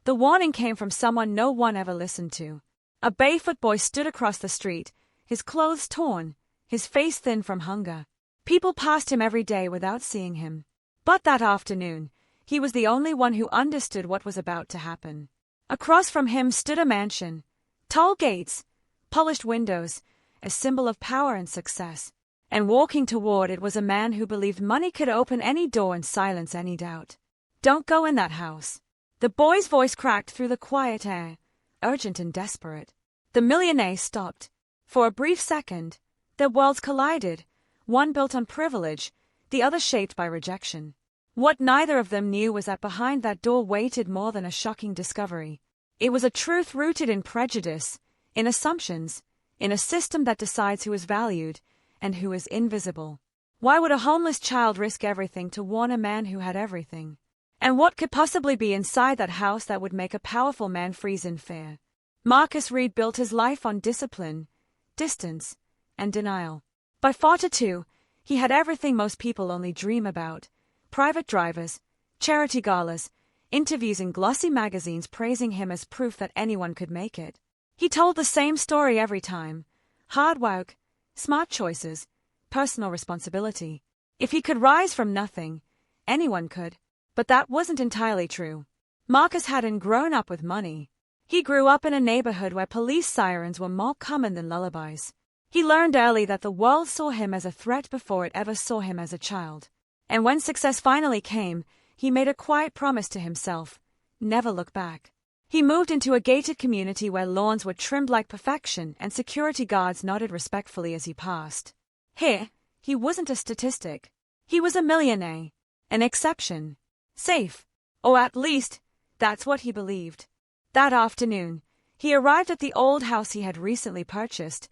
The warning came from someone no one ever listened to. A barefoot boy stood across the street, his clothes torn, his face thin from hunger. People passed him every day without seeing him. But that afternoon, he was the only one who understood what was about to happen. Across from him stood a mansion. Tall gates, polished windows, a symbol of power and success. And walking toward it was a man who believed money could open any door and silence any doubt. "Don't go in that house." The boy's voice cracked through the quiet air, urgent and desperate. The millionaire stopped. For a brief second, their worlds collided, one built on privilege, the other shaped by rejection. What neither of them knew was that behind that door waited more than a shocking discovery. It was a truth rooted in prejudice, in assumptions, in a system that decides who is valued and who is invisible. Why would a homeless child risk everything to warn a man who had everything? And what could possibly be inside that house that would make a powerful man freeze in fear? Marcus Reed built his life on discipline, distance, and denial. By 42, he had everything most people only dream about: private drivers, charity galas, interviews in glossy magazines praising him as proof that anyone could make it. He told the same story every time: hard work, smart choices, personal responsibility. If he could rise from nothing, anyone could. But that wasn't entirely true. Marcus hadn't grown up with money. He grew up in a neighborhood where police sirens were more common than lullabies. He learned early that the world saw him as a threat before it ever saw him as a child. And when success finally came, he made a quiet promise to himself: never look back. He moved into a gated community where lawns were trimmed like perfection and security guards nodded respectfully as he passed. Here, he wasn't a statistic. He was a millionaire, an exception. Safe. Or at least, that's what he believed. That afternoon, he arrived at the old house he had recently purchased,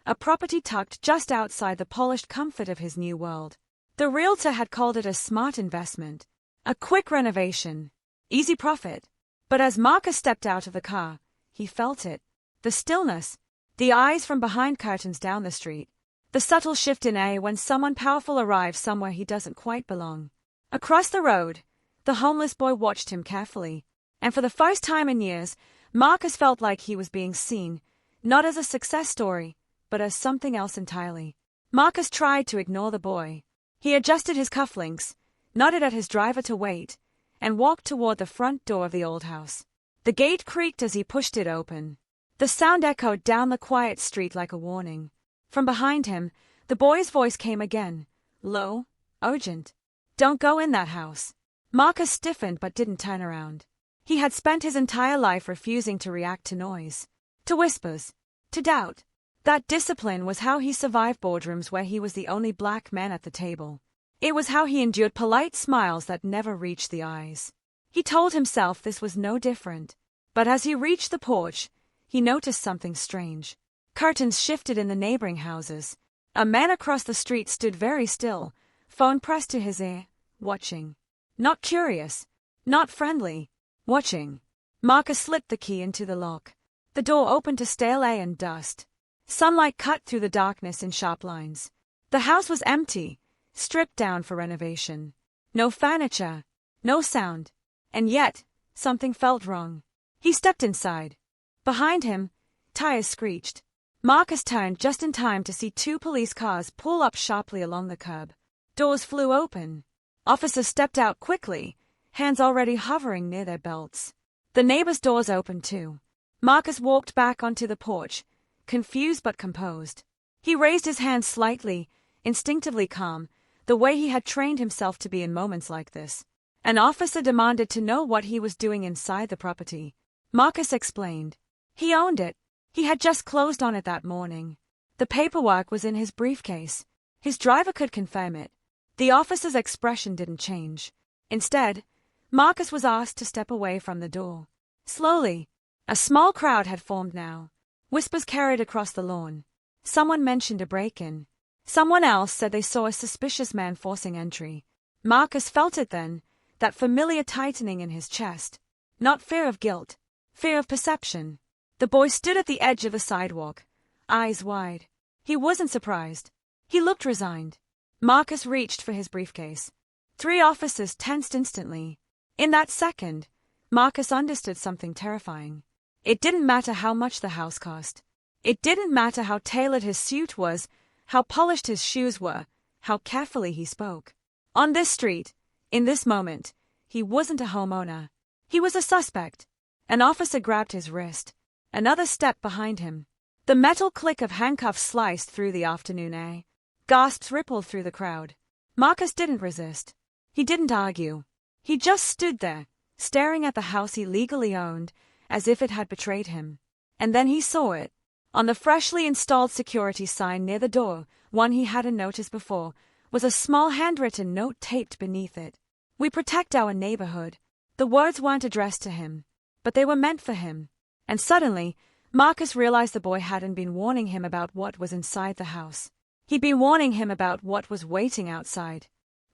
a property tucked just outside the polished comfort of his new world. The realtor had called it a smart investment, a quick renovation, easy profit. But as Marcus stepped out of the car, he felt it. The stillness, the eyes from behind curtains down the street, the subtle shift in air when someone powerful arrives somewhere he doesn't quite belong. Across the road, the homeless boy watched him carefully, and for the first time in years, Marcus felt like he was being seen, not as a success story, but as something else entirely. Marcus tried to ignore the boy. He adjusted his cufflinks, nodded at his driver to wait, and walked toward the front door of the old house. The gate creaked as he pushed it open. The sound echoed down the quiet street like a warning. From behind him, the boy's voice came again, low, urgent. "Don't go in that house." Marcus stiffened but didn't turn around. He had spent his entire life refusing to react to noise, to whispers, to doubt. That discipline was how he survived boardrooms where he was the only black man at the table. It was how he endured polite smiles that never reached the eyes. He told himself this was no different. But as he reached the porch, he noticed something strange. Curtains shifted in the neighboring houses. A man across the street stood very still, phone pressed to his ear, watching. Not curious, not friendly, watching. Marcus slipped the key into the lock. The door opened to stale air and dust. Sunlight cut through the darkness in sharp lines. The house was empty, stripped down for renovation. No furniture, no sound. And yet, something felt wrong. He stepped inside. Behind him, tires screeched. Marcus turned just in time to see two police cars pull up sharply along the curb. Doors flew open. Officers stepped out quickly, hands already hovering near their belts. The neighbors' doors opened too. Marcus walked back onto the porch, confused but composed. He raised his hands slightly, instinctively calm, the way he had trained himself to be in moments like this. An officer demanded to know what he was doing inside the property. Marcus explained. He owned it. He had just closed on it that morning. The paperwork was in his briefcase. His driver could confirm it. The officer's expression didn't change. Instead, Marcus was asked to step away from the door. Slowly, a small crowd had formed now. Whispers carried across the lawn. Someone mentioned a break-in. Someone else said they saw a suspicious man forcing entry. Marcus felt it then, that familiar tightening in his chest. Not fear of guilt, fear of perception. The boy stood at the edge of the sidewalk, eyes wide. He wasn't surprised. He looked resigned. Marcus reached for his briefcase. 3 officers tensed instantly. In that second, Marcus understood something terrifying. It didn't matter how much the house cost. It didn't matter how tailored his suit was, how polished his shoes were, how carefully he spoke. On this street, in this moment, he wasn't a homeowner. He was a suspect. An officer grabbed his wrist. Another stepped behind him. The metal click of handcuffs sliced through the afternoon air. Gasps rippled through the crowd. Marcus didn't resist. He didn't argue. He just stood there, staring at the house he legally owned, as if it had betrayed him. And then he saw it. On the freshly installed security sign near the door, one he hadn't noticed before, was a small handwritten note taped beneath it. "We protect our neighborhood." The words weren't addressed to him, but they were meant for him. And suddenly, Marcus realized the boy hadn't been warning him about what was inside the house. He'd been warning him about what was waiting outside.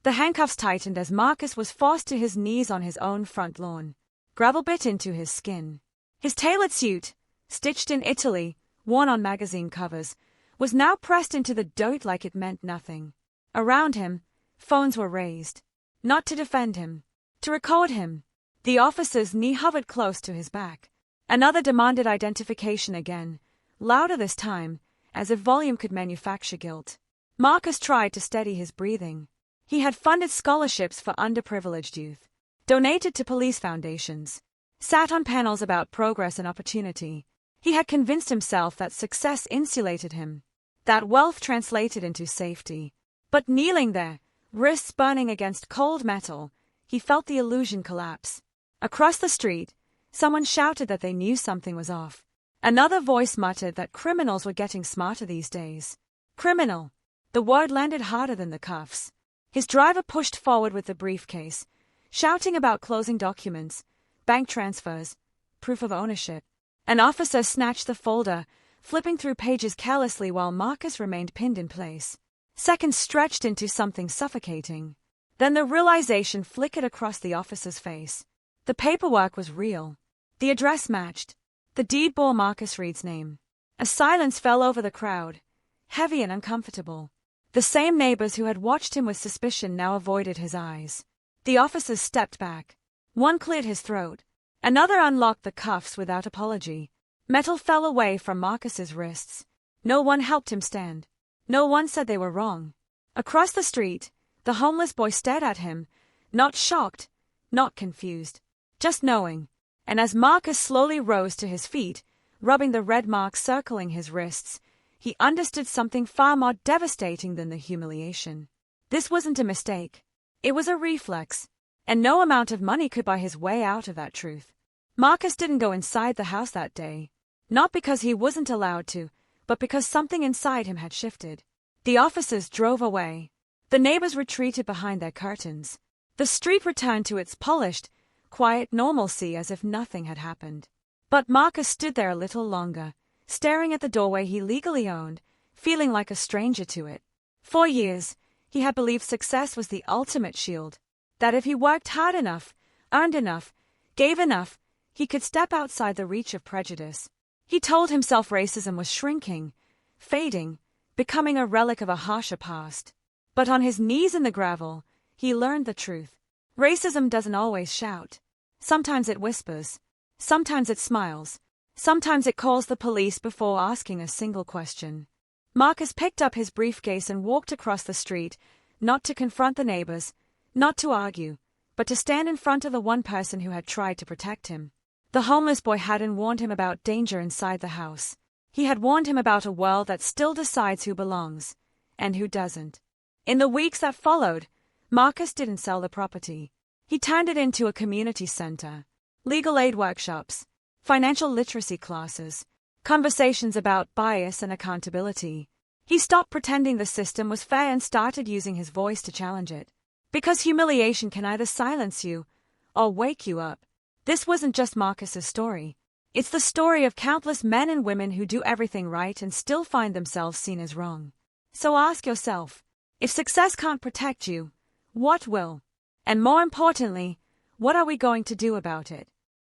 The handcuffs tightened as Marcus was forced to his knees on his own front lawn. Gravel bit into his skin. His tailored suit, stitched in Italy, worn on magazine covers, was now pressed into the dirt like it meant nothing. Around him, phones were raised. Not to defend him, to record him. The officer's knee hovered close to his back. Another demanded identification again, louder this time, as if volume could manufacture guilt. Marcus tried to steady his breathing. He had funded scholarships for underprivileged youth, donated to police foundations, sat on panels about progress and opportunity. He had convinced himself that success insulated him, that wealth translated into safety. But kneeling there, wrists burning against cold metal, he felt the illusion collapse. Across the street, someone shouted that they knew something was off. Another voice muttered that criminals were getting smarter these days. Criminal. The word landed harder than the cuffs. His driver pushed forward with the briefcase, shouting about closing documents, bank transfers, proof of ownership. An officer snatched the folder, flipping through pages carelessly while Marcus remained pinned in place. Seconds stretched into something suffocating. Then the realization flickered across the officer's face. The paperwork was real. The address matched. The deed bore Marcus Reed's name. A silence fell over the crowd, heavy and uncomfortable. The same neighbors who had watched him with suspicion now avoided his eyes. The officers stepped back. One cleared his throat. Another unlocked the cuffs without apology. Metal fell away from Marcus's wrists. No one helped him stand. No one said they were wrong. Across the street, the homeless boy stared at him, not shocked, not confused, just knowing. And as Marcus slowly rose to his feet, rubbing the red marks circling his wrists, he understood something far more devastating than the humiliation. This wasn't a mistake. It was a reflex, and no amount of money could buy his way out of that truth. Marcus didn't go inside the house that day, not because he wasn't allowed to, but because something inside him had shifted. The officers drove away. The neighbors retreated behind their curtains. The street returned to its polished, quiet normalcy as if nothing had happened. But Marcus stood there a little longer, staring at the doorway he legally owned, feeling like a stranger to it. For years, he had believed success was the ultimate shield, that if he worked hard enough, earned enough, gave enough, he could step outside the reach of prejudice. He told himself racism was shrinking, fading, becoming a relic of a harsher past. But on his knees in the gravel, he learned the truth. Racism doesn't always shout. Sometimes it whispers. Sometimes it smiles. Sometimes it calls the police before asking a single question. Marcus picked up his briefcase and walked across the street, not to confront the neighbors, not to argue, but to stand in front of the one person who had tried to protect him. The homeless boy hadn't warned him about danger inside the house. He had warned him about a world that still decides who belongs, and who doesn't. In the weeks that followed, Marcus didn't sell the property. He turned it into a community center, legal aid workshops, financial literacy classes, conversations about bias and accountability. He stopped pretending the system was fair and started using his voice to challenge it. Because humiliation can either silence you or wake you up. This wasn't just Marcus's story. It's the story of countless men and women who do everything right and still find themselves seen as wrong. So ask yourself, if success can't protect you, what will? And more importantly, what are we going to do about it?